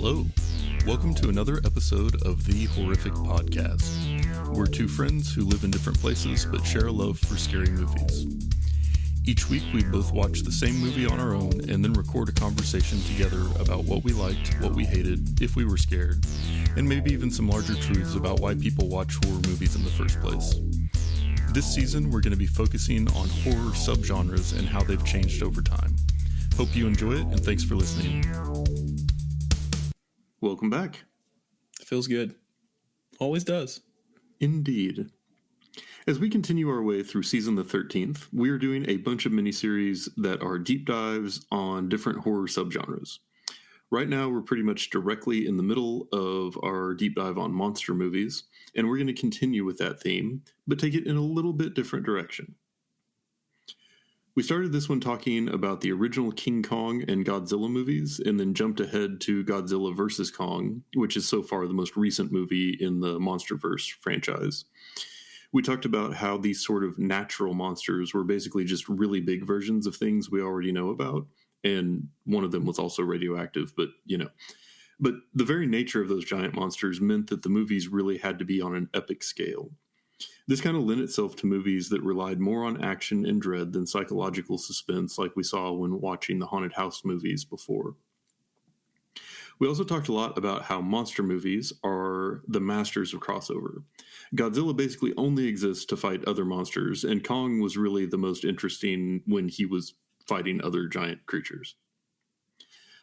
Hello. Welcome to another episode of the Horrific Podcast. We're two friends who live in different places but share a love for scary movies. Each week we both watch the same movie on our own and then record a conversation together about what we liked, what we hated, if we were scared, and maybe even some larger truths about why people watch horror movies in the first place. This season we're going to be focusing on horror subgenres and how they've changed over time. Hope you enjoy it, and thanks for listening. Welcome back. Feels good. Always does. Indeed. As we continue our way through season the 13th, we are doing a bunch of miniseries that are deep dives on different horror subgenres. Right now, we're pretty much directly in the middle of our deep dive on monster movies, and we're going to continue with that theme, but take it in a little bit different direction. We started this one talking about the original King Kong and Godzilla movies, and then jumped ahead to Godzilla vs. Kong, which is so far the most recent movie in the MonsterVerse franchise. We talked about how these sort of natural monsters were basically just really big versions of things we already know about, and one of them was also radioactive, but But the very nature of those giant monsters meant that the movies really had to be on an epic scale. This kind of lent itself to movies that relied more on action and dread than psychological suspense like we saw when watching the Haunted House movies before. We also talked a lot about how monster movies are the masters of crossover. Godzilla basically only exists to fight other monsters, and Kong was really the most interesting when he was fighting other giant creatures.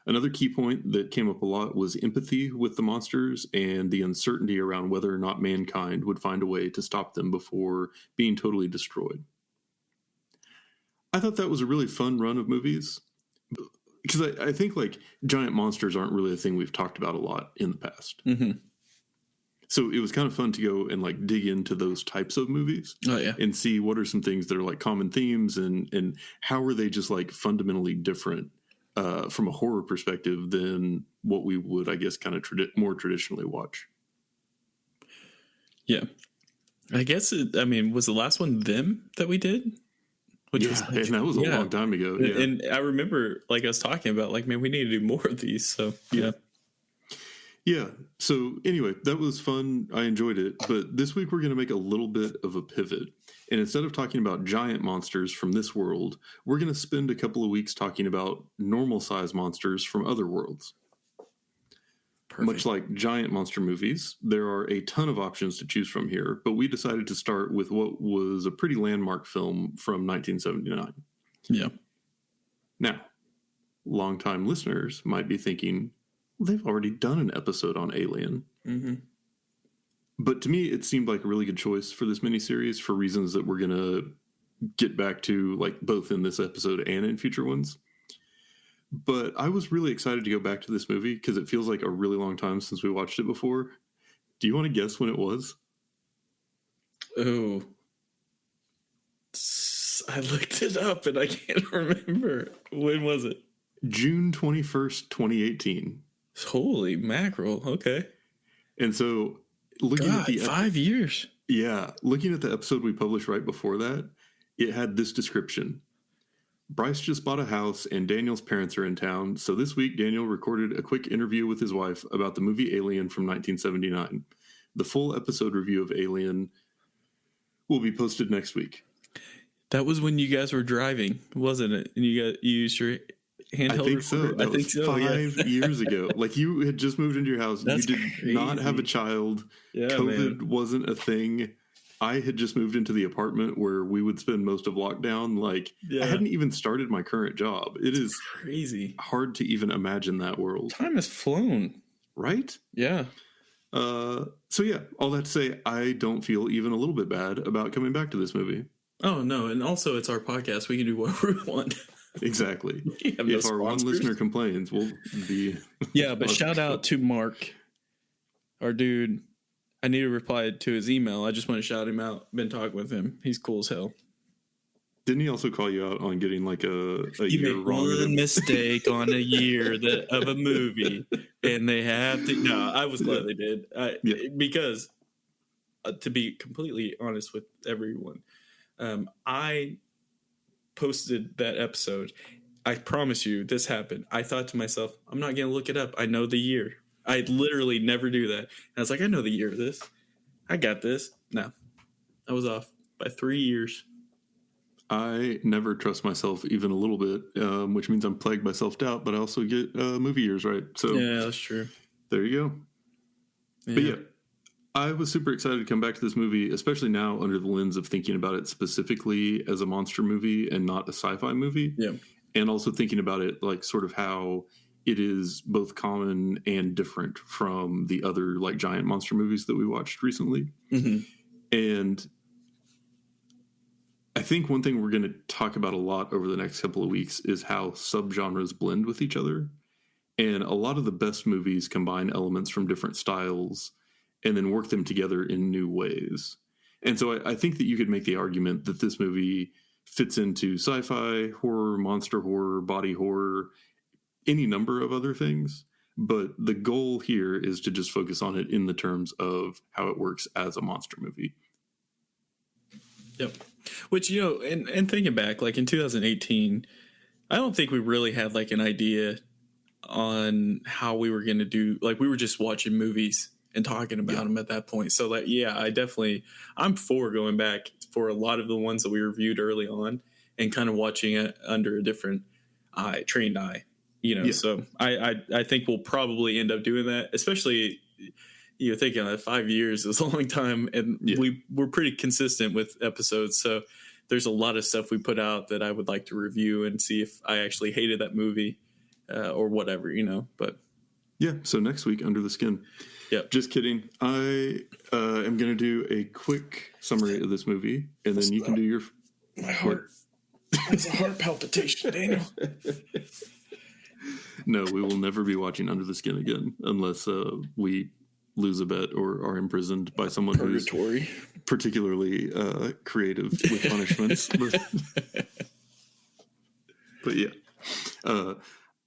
Another key point that came up a lot was empathy with the monsters and the uncertainty around whether or not mankind would find a way to stop them before being totally destroyed. I thought that was a really fun run of movies, because I think like giant monsters aren't really a thing we've talked about a lot in the past. Mm-hmm. So it was kind of fun to go and like dig into those types of movies and see what are some things that are like common themes and how are they just like fundamentally different from a horror perspective than what we would, I guess, kind of more traditionally watch. Yeah. I guess, was the last one Them that we did? Which was like, and that was a long time ago. Yeah. And I remember, like, us talking about, like, man, we need to do more of these. So, yeah. Yeah. So, anyway, that was fun. I enjoyed it. But this week we're going to make a little bit of a pivot. And instead of talking about giant monsters from this world, we're going to spend a couple of weeks talking about normal-sized monsters from other worlds. Perfect. Much like giant monster movies, there are a ton of options to choose from here, but we decided to start with what was a pretty landmark film from 1979. Yeah. Now, longtime listeners might be thinking, well, they've already done an episode on Alien. Mm-hmm. But to me, it seemed like a really good choice for this miniseries for reasons that we're going to get back to, like, both in this episode and in future ones. But I was really excited to go back to this movie because it feels like a really long time since we watched it before. Do you want to guess when it was? Oh. I looked it up and I can't remember. When was it? June 21st, 2018. Holy mackerel. Okay. And so looking at the 5 years. Yeah. Looking at the episode we published right before that, it had this description. Bryce just bought a house and Daniel's parents are in town. So this week, Daniel recorded a quick interview with his wife about the movie Alien from 1979. The full episode review of Alien will be posted next week. That was when you guys were driving, wasn't it? And you used your handheld I think so. That was 5 years ago. Like, you had just moved into your house. That's you did crazy. Not have a child. Yeah, COVID wasn't a thing. I had just moved into the apartment where we would spend most of lockdown. Like, I hadn't even started my current job. It is crazy. Hard to even imagine that world. Time has flown. Right? Yeah. So yeah, all that to say, I don't feel even a little bit bad about coming back to this movie. Oh, no. And also, it's our podcast. We can do whatever we want. Exactly. If our one listener complains, we'll be... Yeah, but shout out to Mark, our dude. I need to reply to his email. I just want to shout him out. Been talking with him. He's cool as hell. Didn't he also call you out on getting like a you year make wrong? One mistake on a year of a movie, and they have to. No, I was glad they did. Because, to be completely honest with everyone, I posted that episode. I promise you, this happened. I thought to myself, I'm not going to look it up. I know the year. I literally never do that. And I was like, I know the year of this. I got this. No, I was off by 3 years. I never trust myself even a little bit, which means I'm plagued by self-doubt, but I also get movie years right. So yeah, that's true. There you go. Yeah. But yeah, I was super excited to come back to this movie, especially now under the lens of thinking about it specifically as a monster movie and not a sci-fi movie. Yeah. And also thinking about it like sort of how it is both common and different from the other like giant monster movies that we watched recently. Mm-hmm. And I think one thing we're going to talk about a lot over the next couple of weeks is how subgenres blend with each other. And a lot of the best movies combine elements from different styles and then work them together in new ways. And so I think that you could make the argument that this movie fits into sci-fi, horror, monster horror, body horror, any number of other things. But the goal here is to just focus on it in the terms of how it works as a monster movie. Yep. Which, you know, and thinking back, like in 2018, I don't think we really had like an idea on how we were going to do, like we were just watching movies and talking about them at that point. So like, yeah, I'm for going back for a lot of the ones that we reviewed early on and kind of watching it under a different trained eye, you know? Yeah. So I think we'll probably end up doing that, especially you're thinking that 5 years is a long time, and we're pretty consistent with episodes. So there's a lot of stuff we put out that I would like to review and see if I actually hated that movie or whatever, you know. But yeah, so next week, Under the Skin. Yep. Just kidding. I am going to do a quick summary of this movie, and then you can do your... My heart. It's a heart palpitation, Daniel. No, we will never be watching Under the Skin again unless we lose a bet or are imprisoned by someone who's particularly creative with punishments. But yeah,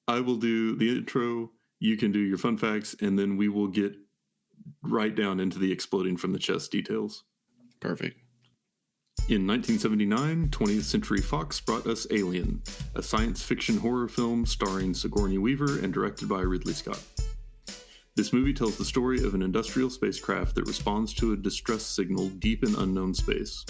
I will do the intro. You can do your fun facts, and then we will get right down into the exploding from the chest details. Perfect. In 1979, 20th Century Fox brought us Alien, a science fiction horror film starring Sigourney Weaver and directed by Ridley Scott. This movie tells the story of an industrial spacecraft that responds to a distress signal deep in unknown space.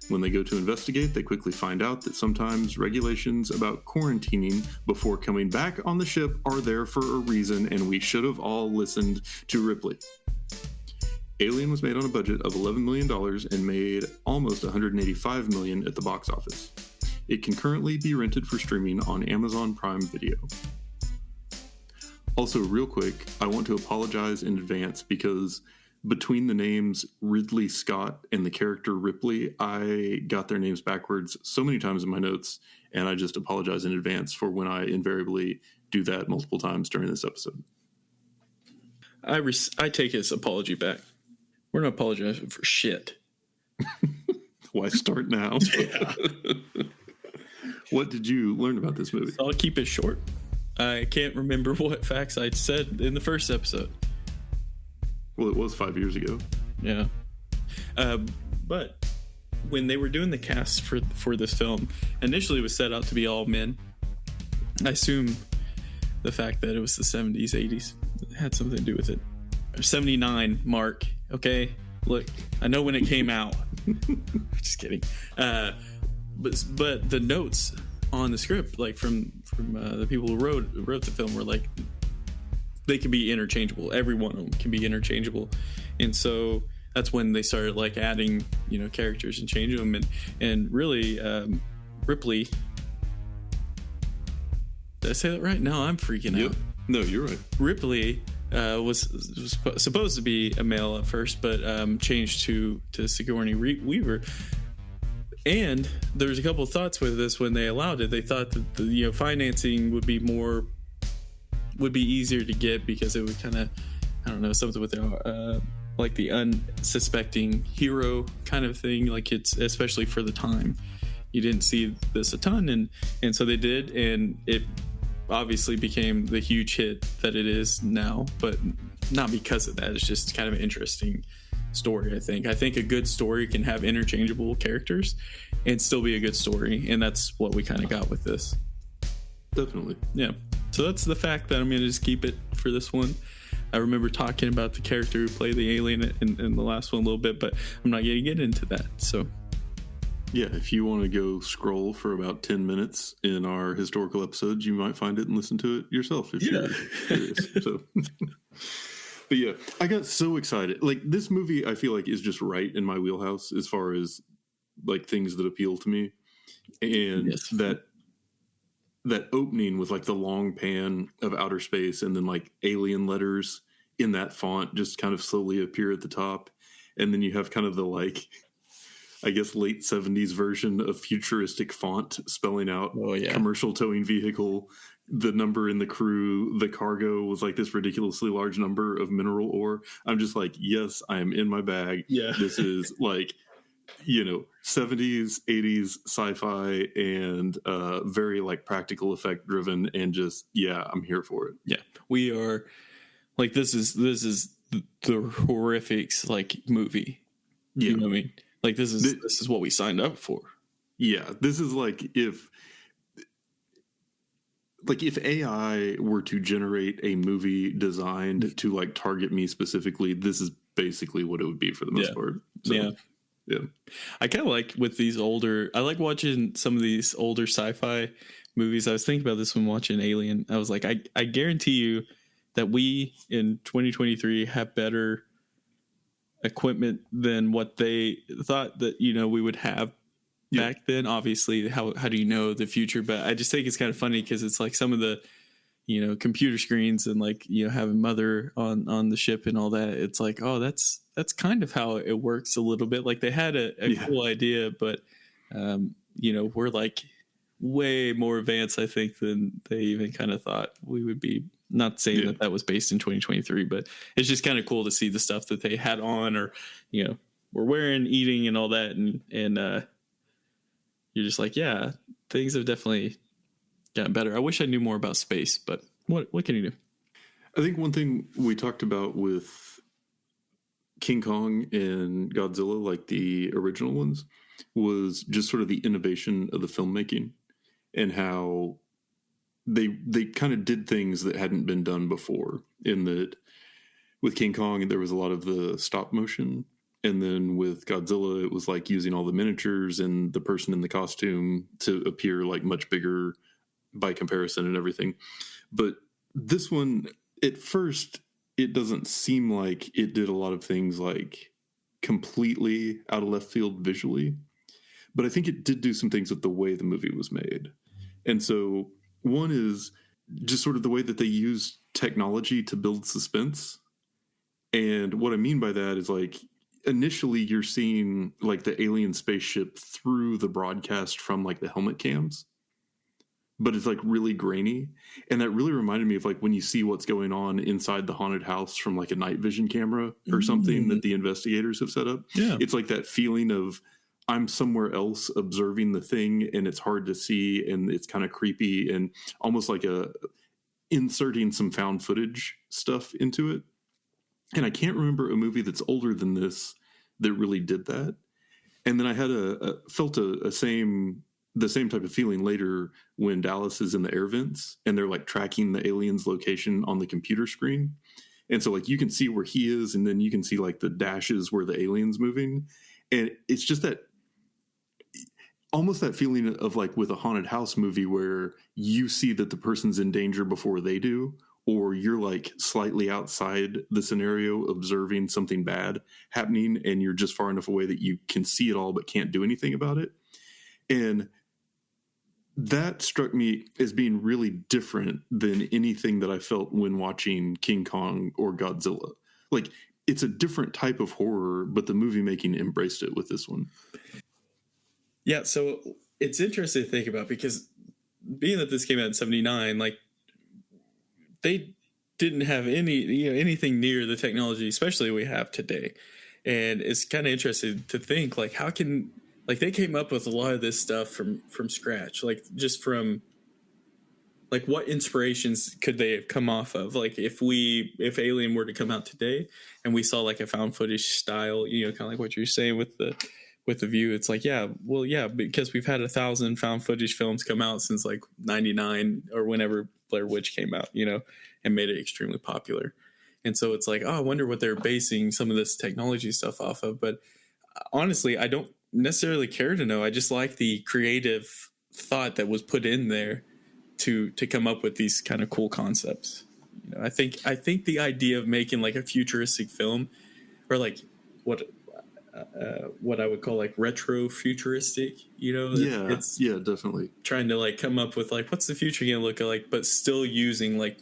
When they go to investigate, they quickly find out that sometimes regulations about quarantining before coming back on the ship are there for a reason, and we should have all listened to Ripley. Alien was made on a budget of $11 million and made almost $185 million at the box office. It can currently be rented for streaming on Amazon Prime Video. Also, real quick, I want to apologize in advance because between the names Ridley Scott and the character Ripley, I got their names backwards so many times in my notes, and I just apologize in advance for when I invariably do that multiple times during this episode. I take his apology back. We're not apologizing for shit. Why start now? Yeah. What did you learn about this movie? I'll keep it short. I can't remember what facts I said in the first episode. Well, it was 5 years ago. Yeah. But when they were doing the cast for this film, initially it was set out to be all men. I assume the fact that it was the 70s, 80s had something to do with it. 79, Mark. Okay? Look, I know when it came out. Just kidding. But the notes on the script, like from the people who wrote the film, were like, they can be interchangeable. Every one of them can be interchangeable. And so that's when they started like adding, you know, characters and changing them. And really, Ripley, did I say that right? No, I'm freaking out. No, you're right. Ripley was supposed to be a male at first, but changed to Sigourney Weaver. And there was a couple of thoughts with this when they allowed it. They thought that the financing would be easier to get because it would kind of, I don't know, something with like the unsuspecting hero kind of thing. Like it's especially for the time, you didn't see this a ton, and so they did, and it obviously became the huge hit that it is now. But not because of that. It's just kind of an interesting story. I think a good story can have interchangeable characters and still be a good story, and that's what we kind of got with this. Definitely. Yeah. So that's the fact that I'm going to just keep it for this one. I remember talking about the character who played the alien in the last one a little bit, but I'm not going to get into that. So, yeah, if you want to go scroll for about 10 minutes in our historical episodes, you might find it and listen to it yourself if you're curious. So, but yeah, I got so excited. Like, this movie, I feel like is just right in my wheelhouse as far as like things that appeal to me, and that opening with like the long pan of outer space and then like alien letters in that font just kind of slowly appear at the top, and then you have kind of the like, I guess, late 70s version of futuristic font spelling out commercial towing vehicle, the number in the crew, the cargo was like this ridiculously large number of mineral ore. I'm just like, yes, I am in my bag. Yeah. This is like, 70s, 80s sci-fi and very like practical effect driven, and just, I'm here for it. Yeah. We are like, this is the Horrifics like movie. Yeah. You know what I mean? Like, this is what we signed up for. Yeah. This is like if AI were to generate a movie designed to like target me specifically, this is basically what it would be for the most part. So, yeah. I kind of like with these I like watching some of these older sci-fi movies. I was thinking about this when watching Alien. I was like, I guarantee you that we in 2023 have better equipment than what they thought that, we would have back then. Obviously, how do you know the future? But I just think it's kind of funny because it's like some of the, computer screens and like, having Mother on the ship and all that. It's like, oh, that's kind of how it works a little bit. Like they had a cool idea, but we're like way more advanced, I think, than they even kind of thought we would be. Not saying that was based in 2023, but it's just kind of cool to see the stuff that they had on, or we're wearing, eating, and all that, and you're just like, yeah, things have definitely gotten better. I wish I knew more about space, but what can you do? I think one thing we talked about with King Kong and Godzilla, like the original ones, was just sort of the innovation of the filmmaking and how they kind of did things that hadn't been done before. In that, with King Kong, there was a lot of the stop motion, and then with Godzilla, it was like using all the miniatures and the person in the costume to appear like much bigger by comparison and everything. But this one, at first, it doesn't seem like it did a lot of things like completely out of left field visually, but I think it did do some things with the way the movie was made. And so one is just sort of the way that they use technology to build suspense. And what I mean by that is, like, initially you're seeing like the alien spaceship through the broadcast from like the helmet cams, but it's like really grainy. And that really reminded me of like when you see what's going on inside the haunted house from like a night vision camera or something that the investigators have set up. Yeah. It's like that feeling of I'm somewhere else observing the thing, and it's hard to see, and it's kind of creepy, and almost like inserting some found footage stuff into it. And I can't remember a movie that's older than this that really did that. And then I had felt the same type of feeling later when Dallas is in the air vents and they're like tracking the alien's location on the computer screen. And so like you can see where he is, and then you can see like the dashes where the alien's moving. And it's just that almost that feeling of like with a haunted house movie where you see that the person's in danger before they do, or you're like slightly outside the scenario observing something bad happening, and you're just far enough away that you can see it all but can't do anything about it. And that struck me as being really different than anything that I felt when watching King Kong or Godzilla. Like, it's a different type of horror, but the movie making embraced it with this one. Yeah, so it's interesting to think about, because being that this came out in 79, like, they didn't have anything near the technology, especially we have today. And it's kind of interesting to think, like, how can, like, they came up with a lot of this stuff from scratch, like, just from, like, what inspirations could they have come off of? Like, if Alien were to come out today and we saw like a found footage style, kind of like what you're saying with the View, it's like, because we've had 1,000 found footage films come out since like 99 or whenever Blair Witch came out, and made it extremely popular. And so it's like, oh, I wonder what they're basing some of this technology stuff off of. But honestly, I don't necessarily care to know. I just like the creative thought that was put in there to come up with these kind of cool concepts. You know, I think the idea of making like a futuristic film, or like what I would call like retro futuristic, you know, it's definitely trying to like come up with like what's the future gonna look like, but still using like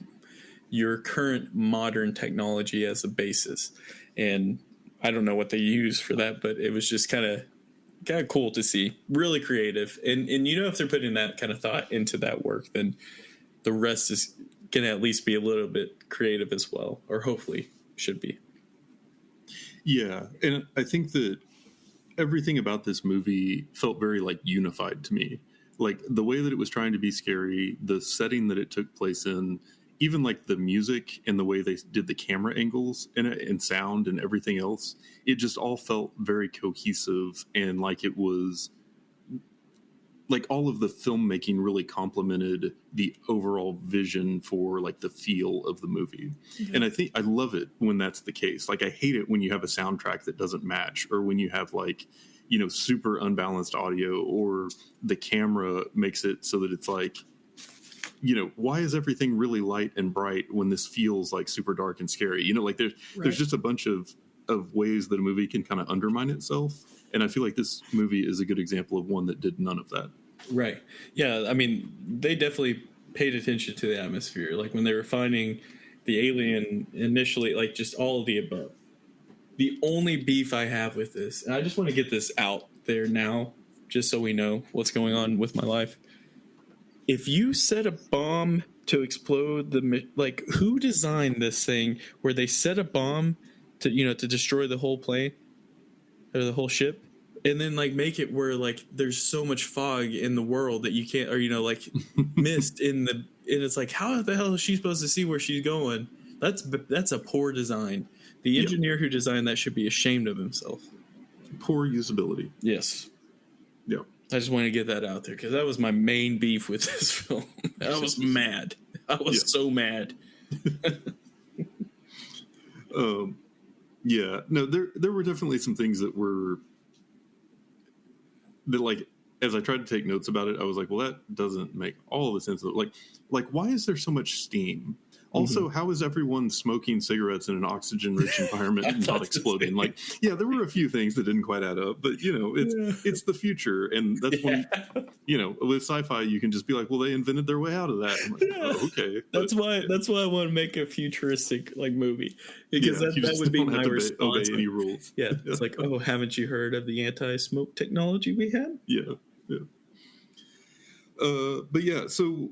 your current modern technology as a basis. And I don't know what they use for that, but it was just kind of cool to see. Really creative. And you know, if they're putting that kind of thought into that work, then the rest is going to at least be a little bit creative as well, or hopefully should be. Yeah. And I think that everything about this movie felt very like unified to me. Like the way that it was trying to be scary, the setting that it took place in, even like the music and the way they did the camera angles and sound and everything else, it just all felt very cohesive, and like it was like all of the filmmaking really complemented the overall vision for like the feel of the movie. Mm-hmm. And I think I love it when that's the case. Like I hate it when you have a soundtrack that doesn't match, or when you have like, you know, super unbalanced audio, or the camera makes it so that it's like, you know, why is everything really light and bright when this feels like super dark and scary? You know, like there's just a bunch of ways that a movie can kind of undermine itself. And I feel like this movie is a good example of one that did none of that. Right. Yeah. I mean, they definitely paid attention to the atmosphere. Like when they were finding the alien initially, like just all of the above. The only beef I have with this, and I just want to get this out there now, just so we know what's going on with my life. If you set a bomb to explode like who designed this thing where they set a bomb to, you know, to destroy the whole plane or the whole ship, and then like make it where like there's so much fog in the world that you can't, or, you know, like mist and it's like, how the hell is she supposed to see where she's going? That's a poor design. The engineer who designed that should be ashamed of himself. Poor usability. Yes. Yeah. I just want to get that out there because that was my main beef with this film. I was mad. I was so mad. Yeah. No, there were definitely some things that like, as I tried to take notes about it, I was like, well, that doesn't make all the sense. Like, why is there so much steam? Also, how is everyone smoking cigarettes in an oxygen-rich environment and not exploding? Like, yeah, there were a few things that didn't quite add up, but, you know, it's the future. And that's when, you know, with sci-fi, you can just be like, well, they invented their way out of that. I'm like, oh, okay. That's why I want to make a futuristic, like, movie. Because that would be my response. Obey any rules. Yeah, it's like, oh, haven't you heard of the anti-smoke technology we had? Yeah. But yeah, so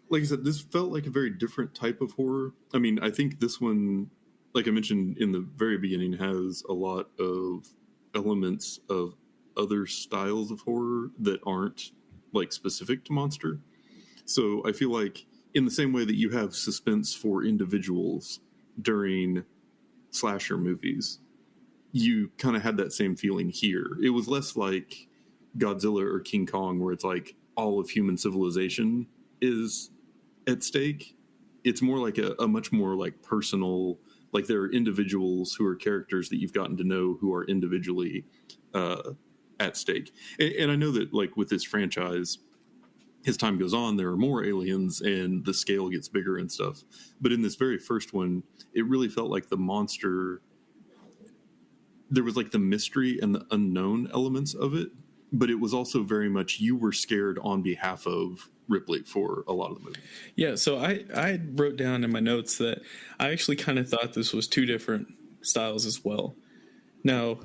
like I said, this felt like a very different type of horror. I mean, I think this one, like I mentioned in the very beginning, has a lot of elements of other styles of horror that aren't like specific to monster. So I feel like in the same way that you have suspense for individuals during slasher movies, you kind of had that same feeling here. It was less like Godzilla or King Kong, where it's like all of human civilization is at stake. It's more like a much more like personal, like there are individuals who are characters that you've gotten to know who are individually at stake. And I know that like with this franchise, as time goes on, there are more aliens and the scale gets bigger and stuff. But in this very first one, it really felt like the monster, there was like the mystery and the unknown elements of it, but it was also very much you were scared on behalf of Ripley for a lot of the movie. Yeah, so I wrote down in my notes that I actually kind of thought this was two different styles as well. Now,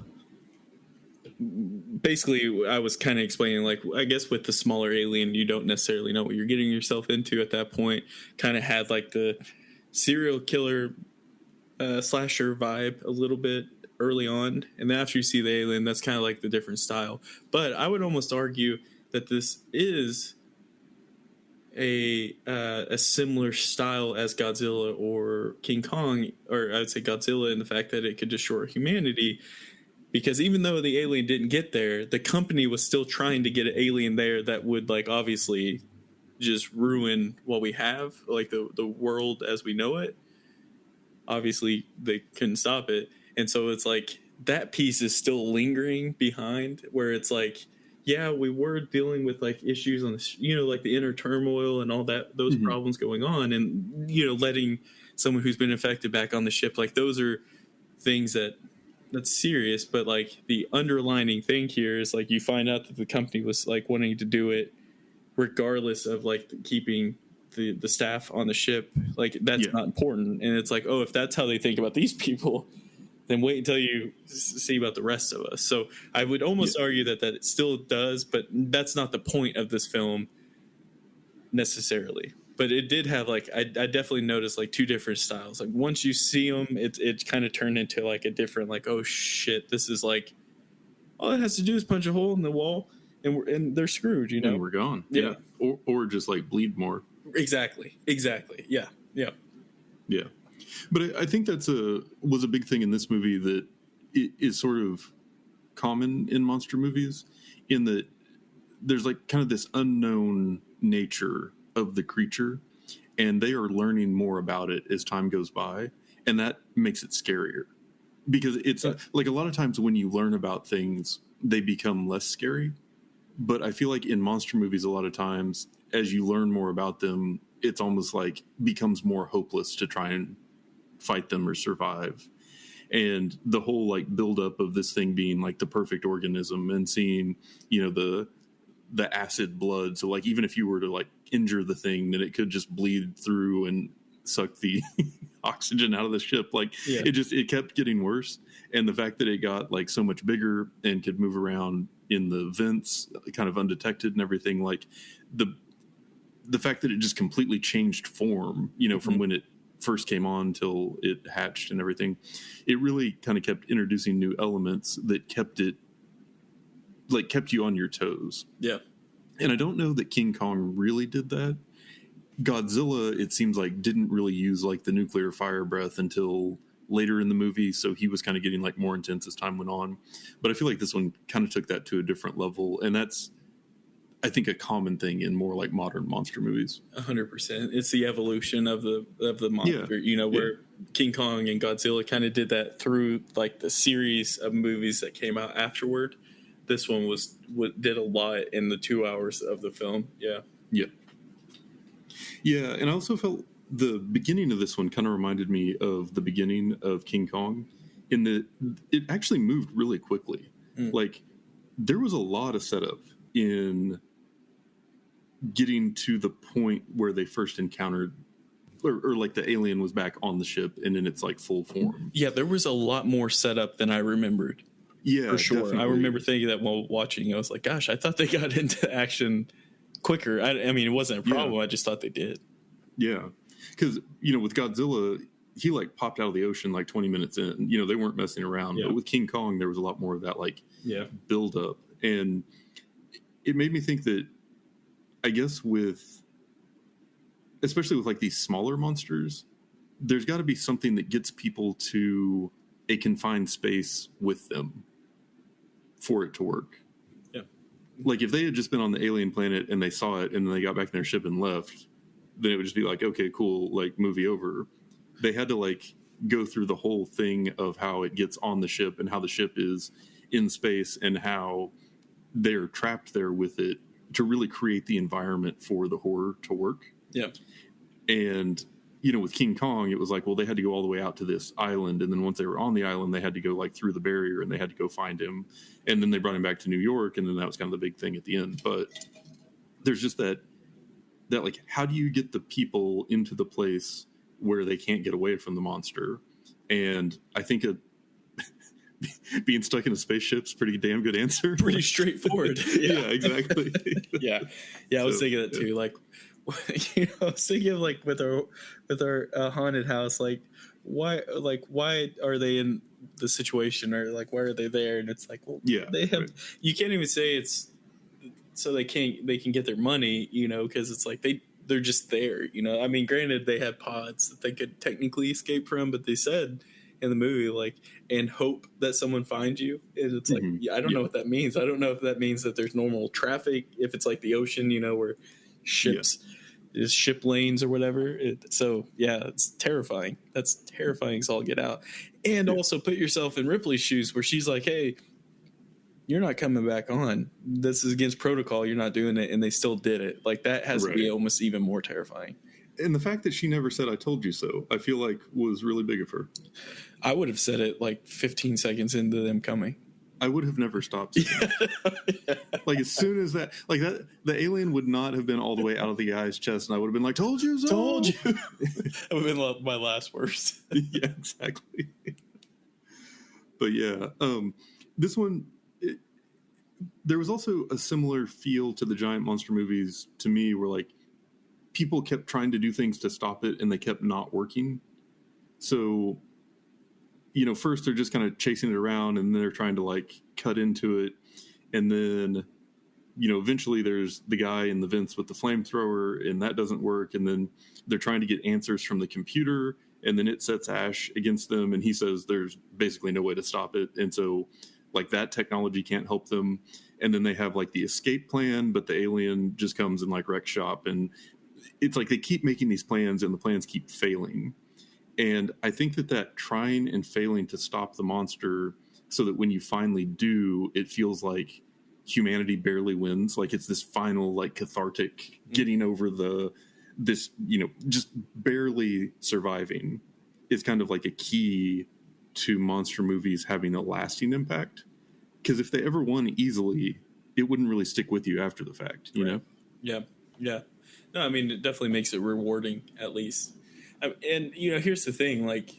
basically, I was kind of explaining, like, I guess with the smaller alien, you don't necessarily know what you're getting yourself into at that point. Kind of had like the serial killer slasher vibe a little bit early on, and then after you see the alien, that's kind of like the different style. But I would almost argue that this is a similar style as Godzilla or King Kong, or I would say Godzilla in the fact that it could destroy humanity, because even though the alien didn't get there, the company was still trying to get an alien there that would like obviously just ruin what we have, like the world as we know it. obviously they couldn't stop it. And so it's like that piece is still lingering behind, where it's like, yeah, we were dealing with like issues on the, like the inner turmoil and all that, those problems going on, and letting someone who's been infected back on the ship, like those are things that's serious. But like the underlining thing here is like you find out that the company was like wanting to do it regardless of like keeping the staff on the ship. Like that's not important. And it's like, oh, if that's how they think about these people, then wait until you see about the rest of us. So I would almost argue that it still does, but that's not the point of this film necessarily. But it did have like, I definitely noticed like two different styles. Like once you see them, it kind of turned into like a different, like, oh shit, this is like, all it has to do is punch a hole in the wall and they're screwed, And we're gone. Yeah. Or just like bleed more. Exactly. Yeah. But I think was a big thing in this movie that is sort of common in monster movies, in that there's like kind of this unknown nature of the creature, and they are learning more about it as time goes by, and that makes it scarier. Because it's like a lot of times when you learn about things, they become less scary. But I feel like in monster movies, a lot of times, as you learn more about them, it's almost like becomes more hopeless to try and fight them or survive. And the whole like buildup of this thing being like the perfect organism, and seeing, the acid blood. So like even if you were to like injure the thing, then it could just bleed through and suck the oxygen out of the ship. Like it kept getting worse. And the fact that it got like so much bigger and could move around in the vents kind of undetected and everything, like the fact that it just completely changed form, from when it first came on till it hatched and everything, it really kind of kept introducing new elements that kept you on your toes. Yeah. And I don't know that King Kong really did that. Godzilla, it seems like, didn't really use like the nuclear fire breath until later in the movie, so he was kind of getting like more intense as time went on. But I feel like this one kind of took that to a different level, and that's, I think, a common thing in more like modern monster movies. 100%. It's the evolution of the monster, where King Kong and Godzilla kind of did that through like the series of movies that came out afterward. This one did a lot in the 2 hours of the film. Yeah, and I also felt the beginning of this one kind of reminded me of the beginning of King Kong, in that it actually moved really quickly. Like there was a lot of setup in getting to the point where they first encountered, or like the alien was back on the ship and in its like full form. Yeah, there was a lot more setup than I remembered. Yeah, for sure. Definitely. I remember thinking that while watching. I was like, gosh, I thought they got into action quicker. I mean, it wasn't a problem. I just thought they did. Yeah, because with Godzilla, he like popped out of the ocean like 20 minutes in. They weren't messing around. But with King Kong, there was a lot more of that like build up, and it made me think that, I guess, especially with like these smaller monsters, there's got to be something that gets people to a confined space with them for it to work. Yeah. Like if they had just been on the alien planet and they saw it and then they got back in their ship and left, then it would just be like, okay, cool, like movie over. They had to like go through the whole thing of how it gets on the ship and how the ship is in space and how they're trapped there with it, to really create the environment for the horror to work. Yeah. And with King Kong, it was like, well, they had to go all the way out to this island, and then once they were on the island, they had to go like through the barrier, and they had to go find him, and then they brought him back to New York, and then that was kind of the big thing at the end. But there's just that like, how do you get the people into the place where they can't get away from the monster? And I think being stuck in a spaceship's pretty damn good answer. Pretty straightforward. Yeah, exactly. yeah, I was thinking that too. Like, I was thinking of like with our haunted house, like why are they in the situation, or like why are they there? And it's like, well, they have. Right. You can't even say it's so they can get their money, because it's like they're just there. I mean, granted, they had pods that they could technically escape from, but they said in the movie, like, and hope that someone finds you. And it's like, I don't know what that means. I don't know if that means that there's normal traffic, if it's like the ocean, where ships ship lanes or whatever. So yeah, it's terrifying. That's terrifying as all get out. And also put yourself in Ripley's shoes, where she's like, hey, you're not coming back on. This is against protocol. You're not doing it. And they still did it. Like, that has to be almost even more terrifying. And the fact that she never said, I told you so, I feel like was really big of her. I would have said it like 15 seconds into them coming. I would have never stopped. Like, as soon as that, like that, the alien would not have been all the way out of the guy's chest, and I would have been like, told you so. Told you. That would have been my last words. Yeah, exactly. But yeah, this one, there was also a similar feel to the giant monster movies to me, where like people kept trying to do things to stop it and they kept not working. So, you know, first they're just kind of chasing it around, and then they're trying to like cut into it. And then, you know, eventually there's the guy in the vents with the flamethrower, and that doesn't work. And then they're trying to get answers from the computer, and then it sets Ash against them, and he says there's basically no way to stop it. And so like that technology can't help them. And then they have like the escape plan, but the alien just comes and like wrecks shop. And it's like they keep making these plans, and the plans keep failing. And I think that trying and failing to stop the monster, so that when you finally do, it feels like humanity barely wins. Like it's this final, like cathartic getting over this, you know, just barely surviving, is kind of like a key to monster movies having a lasting impact. Because if they ever won easily, it wouldn't really stick with you after the fact, you know? Yeah. Yeah. No, I mean, it definitely makes it rewarding, at least. And, you know, here's the thing, like,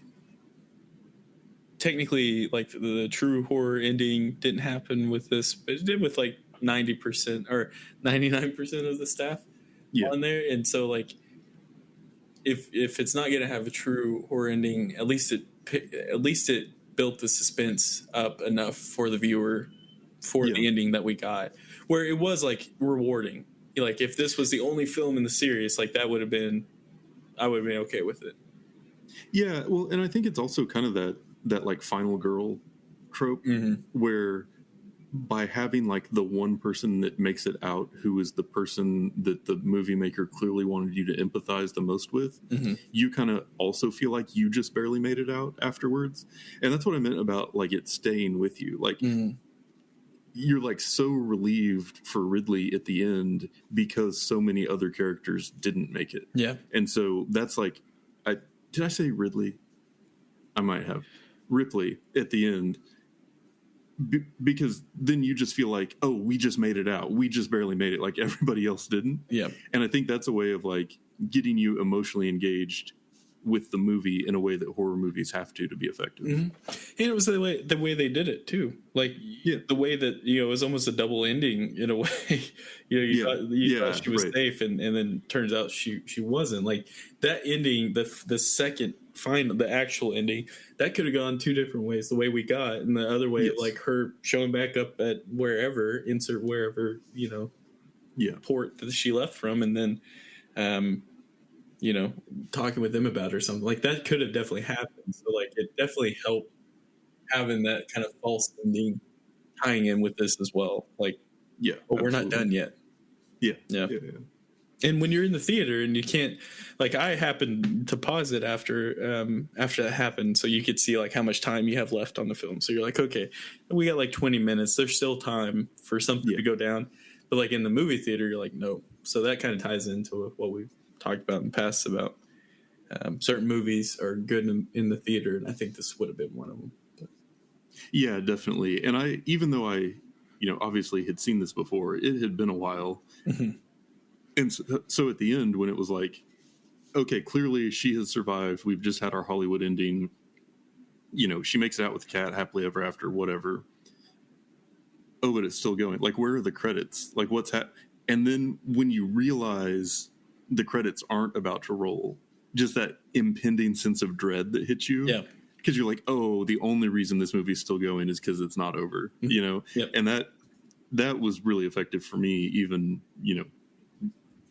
technically, like, the true horror ending didn't happen with this, but it did with, like, 90% or 99% of the staff on there. And so, like, if it's not going to have a true horror ending, at least it built the suspense up enough for the viewer for the ending that we got, where it was, like, rewarding. Like, if this was the only film in the series, like, I would have been okay with it. Yeah, well, and I think it's also kind of that like final girl trope, where by having like the one person that makes it out, who is the person that the movie maker clearly wanted you to empathize the most with, you kind of also feel like you just barely made it out afterwards. And that's what I meant about like it staying with you. Like you're like so relieved for Ridley at the end because so many other characters didn't make it. Yeah. And so that's like, did I say Ridley? I might have. Ripley at the end. Because then you just feel like, oh, we just made it out. We just barely made it, like everybody else didn't. Yeah. And I think that's a way of like getting you emotionally engaged with the movie in a way that horror movies have to be effective. And it was the way they did it too. Like the way that, you know, it was almost a double ending in a way. You know, you thought she was safe, and then turns out she wasn't. Like that ending, the second final, the actual ending, that could have gone two different ways. The way we got, and the other way, like her showing back up at wherever, insert wherever, you know, port that she left from, and then you know, talking with them about it or something. Like that could have definitely happened. So like it definitely helped having that kind of false ending tying in with this as well. Like, but we're not done yet. Yeah. And when you're in the theater and you can't, like, I happened to pause it after that happened, so you could see like how much time you have left on the film. So you're like, okay, we got like 20 minutes. There's still time for something to go down. But like in the movie theater, you're like, no. So that kind of ties into what we've talked about in the past about certain movies are good in the theater, and I think this would have been one of them. But. Yeah, definitely. And even though I, you know, obviously had seen this before, it had been a while. And so at the end, when it was like, okay, clearly she has survived. We've just had our Hollywood ending. You know, she makes it out with the cat, happily ever after, whatever. Oh, but it's still going. Like, where are the credits? Like, what's happening? And then when you realize the credits aren't about to roll, just that impending sense of dread that hits you. Yeah. Because you're like, oh, the only reason this movie's still going is because it's not over, you know? And that was really effective for me, even, you know,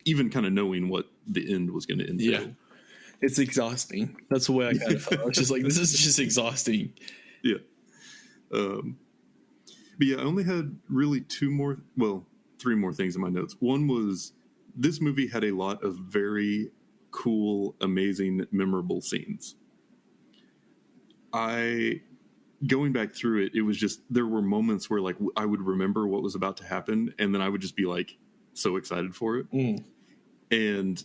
even kind of knowing what the end was going to entail. Yeah. It's exhausting. That's the way I kind of felt. I was just like, this is just exhausting. Yeah. But yeah, I only had really three more things in my notes. One was this movie had a lot of very cool, amazing, memorable scenes. Going back through it, it was just, there were moments where like I would remember what was about to happen, and then I would just be like so excited for it. And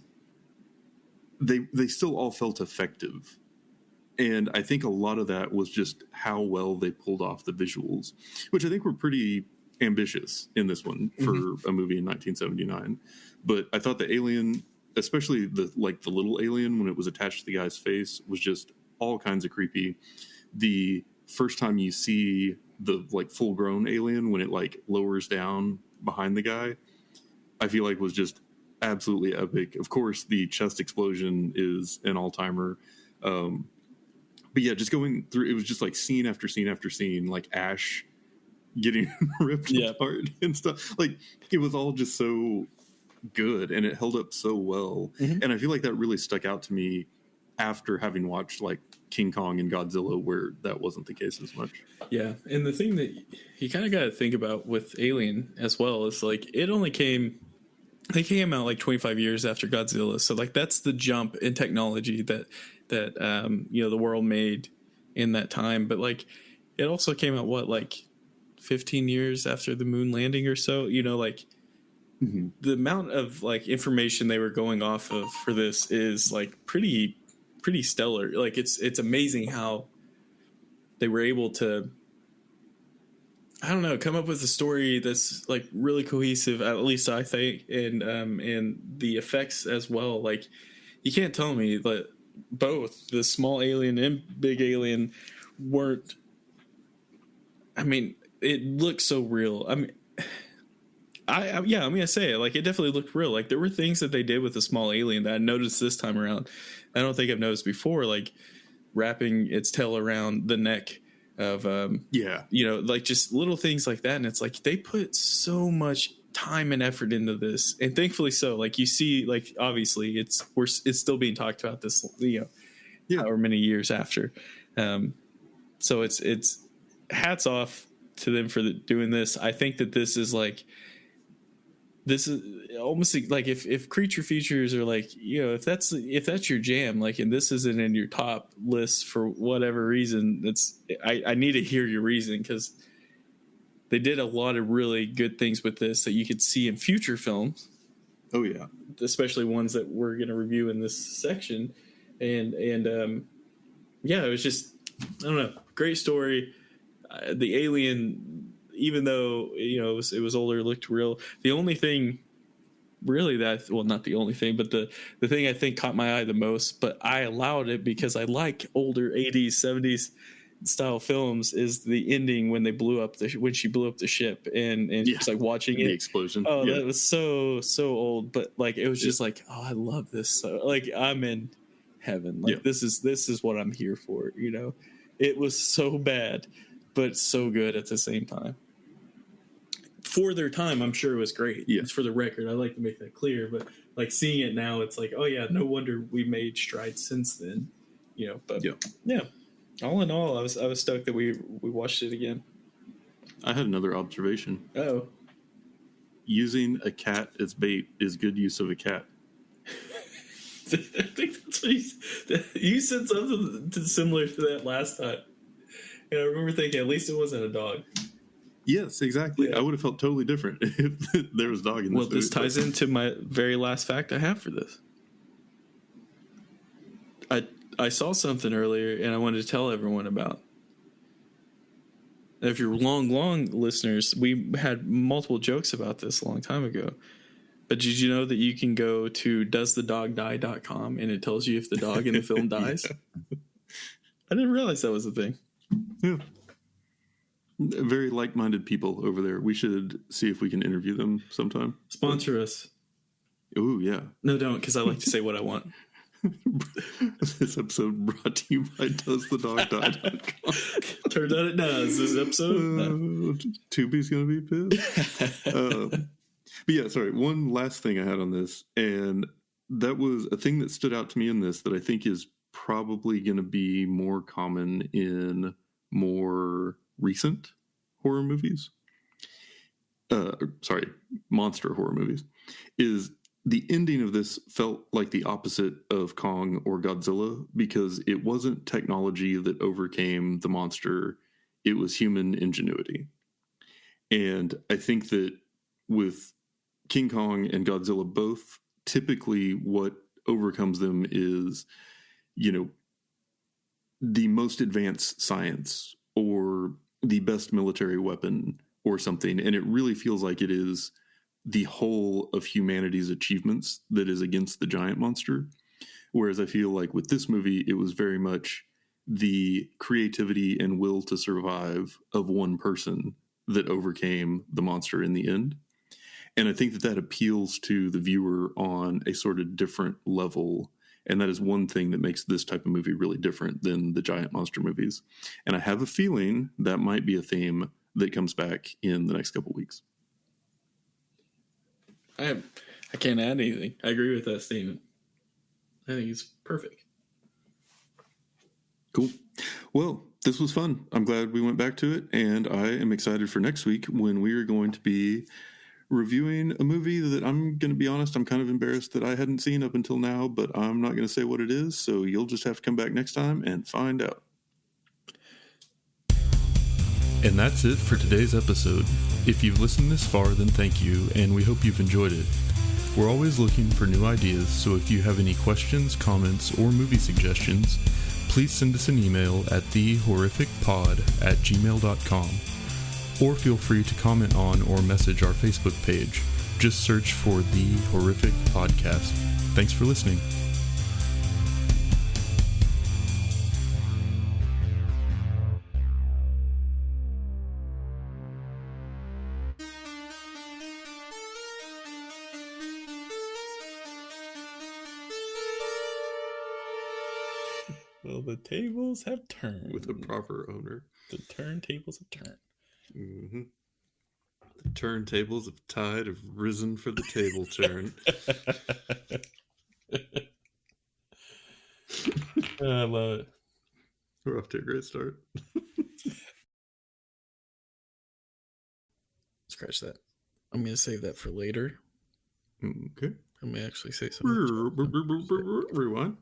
they still all felt effective. And I think a lot of that was just how well they pulled off the visuals, which I think were pretty ambitious in this one for a movie in 1979. But I thought the alien, especially the little alien when it was attached to the guy's face, was just all kinds of creepy. The first time you see the like full grown alien, when it like lowers down behind the guy, I feel like was just absolutely epic. Of course, the chest explosion is an all timer. But yeah, just going through, it was just like scene after scene after scene, like Ash getting ripped apart and stuff. Like, it was all just so good, and it held up so well. And I feel like that really stuck out to me after having watched like King Kong and Godzilla, where that wasn't the case as much. Yeah, and the thing that you kind of got to think about with Alien as well is like it came out like 25 years after Godzilla, so like that's the jump in technology that the world made in that time. But like it also came out like 15 years after the moon landing or so. Like the amount of like information they were going off of for this is like pretty stellar. Like it's amazing how they were able to, I don't know, come up with a story that's like really cohesive, at least I think, and the effects as well. Like you can't tell me that both the small alien and big alien weren't. I mean, it looks so real. I mean, I'm gonna say it. Like it definitely looked real. Like there were things that they did with the small alien that I noticed this time around. I don't think I've noticed before, like wrapping its tail around the neck of like just little things like that. And it's like they put so much time and effort into this, and thankfully so. Like you see, like obviously it's still being talked about this however many years after. So it's hats off to them for doing this. I think that this is almost like if creature features are like, if that's your jam, like, and this isn't in your top list for whatever reason, I need to hear your reason, because they did a lot of really good things with this that you could see in future films. Oh yeah, especially ones that we're going to review in this section. And it was just, I don't know, great story. The alien, even though it was older, looked real. The only thing really not the only thing, but the thing I think caught my eye the most, but I allowed it because I like older 80s 70s style films, is the ending when when she blew up the ship and just like watching the explosion. That was so old, but like it was just like, oh, I love this. So like I'm in heaven. Like this is what I'm here for. It was so bad but so good at the same time. For their time, I'm sure it was great. It's for the record. I like to make that clear. But like seeing it now, it's like, oh yeah, no wonder we made strides since then. But all in all, I was stoked that we watched it again. I had another observation. Oh, using a cat as bait is good use of a cat. I think that's what you said something similar to that last time. And I remember thinking, at least it wasn't a dog. Yes, exactly. Yeah. I would have felt totally different if there was a dog in this movie. Well, this ties into my very last fact I have for this. I saw something earlier, and I wanted to tell everyone about. If you're long listeners, we had multiple jokes about this a long time ago. But did you know that you can go to doesthedogdie.com and it tells you if the dog in the film dies? I didn't realize that was a thing. Yeah. Very like-minded people over there. We should see if we can interview them sometime. Sponsor us. Ooh, yeah. No, don't, because I like to say what I want. This episode brought to you by DoesTheDogDie.com. Turns out it does. This episode, no. Tubi's going to be pissed. But yeah, sorry. One last thing I had on this, and that was a thing that stood out to me in this that I think is probably going to be more common in more recent horror movies. Monster horror movies. Is the ending of this felt like the opposite of Kong or Godzilla because it wasn't technology that overcame the monster, it was human ingenuity. And I think that with King Kong and Godzilla both, typically what overcomes them is, the most advanced science or the best military weapon or something. And it really feels like it is the whole of humanity's achievements that is against the giant monster. Whereas I feel like with this movie, it was very much the creativity and will to survive of one person that overcame the monster in the end. And I think that appeals to the viewer on a sort of different level. And that is one thing that makes this type of movie really different than the giant monster movies. And I have a feeling that might be a theme that comes back in the next couple weeks. I can't add anything. I agree with that statement. I think it's perfect. Cool. Well, this was fun. I'm glad we went back to it, and I am excited for next week when we are going to be reviewing a movie that I'm going to be honest, I'm kind of embarrassed that I hadn't seen up until now, but I'm not going to say what it is, so you'll just have to come back next time and find out. And that's it for today's episode. If you've listened this far, then thank you, and we hope you've enjoyed it. We're always looking for new ideas, so if you have any questions, comments, or movie suggestions, please send us an email at thehorrificpod@gmail.com, or feel free to comment on or message our Facebook page. Just search for The Horrific Podcast. Thanks for listening. Well, the tables have turned. With a proper owner. The turntables have turned. Mm-hmm. The turntables have have risen for the table turn. I love it. We're off to a great start. Scratch that. I'm going to save that for later. Okay. I'm going to actually say something. Rewind.